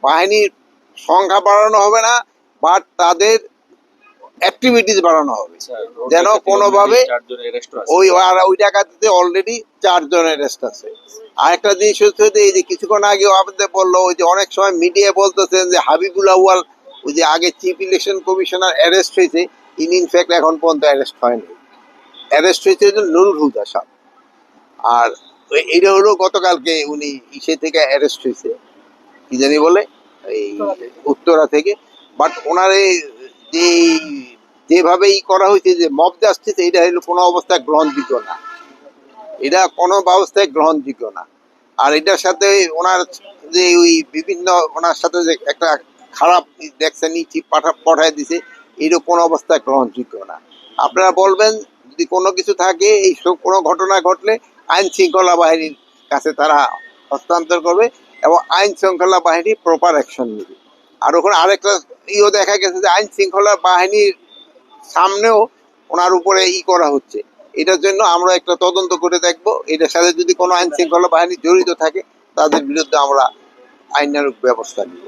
বাহিনীর সংখ্যা বাড়ানো হবে না, বাট তাদের অ্যাক্টিভিটিস বাড়ানো হবে, যেন কোনোভাবে ওই ডাকাতিতে অলরেডি 4 জনের অ্যারেস্ট আছে। আরেকটা জিনিস হচ্ছে যে এই যে কিছুক্ষণ আগে আপনাদের বললো, ওই যে অনেক সময় মিডিয়া বলতেছেন যে হাবিবুল আউয়াল ওই যে আগে চিফ ইলেকশন কমিশনার অ্যারেস্ট হয়েছে, ইনফ্যাক্ট এখন পর্যন্ত অ্যারেস্ট হয়নি। অ্যারেস্ট হয়েছে নুরুল হুদা সাহেব। আর এটা হলো গতকালকে উনি ইসে থেকে অ্যারেস্ট হয়েছে, কি জানি বলে এই উত্তরা থেকে। বাট ওনার যে যেভাবে করা হয়েছে, যে মব জাস্টিস, এটা হলো কোনো অবস্থায় গ্রহণযোগ্য না, এটা কোনো ব্যবস্থায় গ্রহণযোগ্য না। আর এটার সাথে ওনার যে ওই বিভিন্ন ওনার সাথে যে একটা খারাপ দেখছেন পাঠায় দিছে, এটা কোনো অবস্থায় গ্রহণযোগ্য না। আপনারা বলবেন যদি কোনো কিছু থাকে, এই সব কোনো ঘটনা ঘটলে আইন শৃঙ্খলা বাহিনীর কাছে তারা হস্তান্তর করবে এবং আইন শৃঙ্খলা বাহিনী প্রপার অ্যাকশন নেবে। আর ওখানে আরেকটা দেখা গেছে যে আইন শৃঙ্খলা বাহিনীর সামনেও ওনার উপরে করা হচ্ছে। এটার জন্য আমরা একটা তদন্ত করে দেখব, এটার সাথে যদি কোনো আইন শৃঙ্খলা বাহিনী জড়িত থাকে তাদের বিরুদ্ধে আমরা আইনানুগ ব্যবস্থা নিব।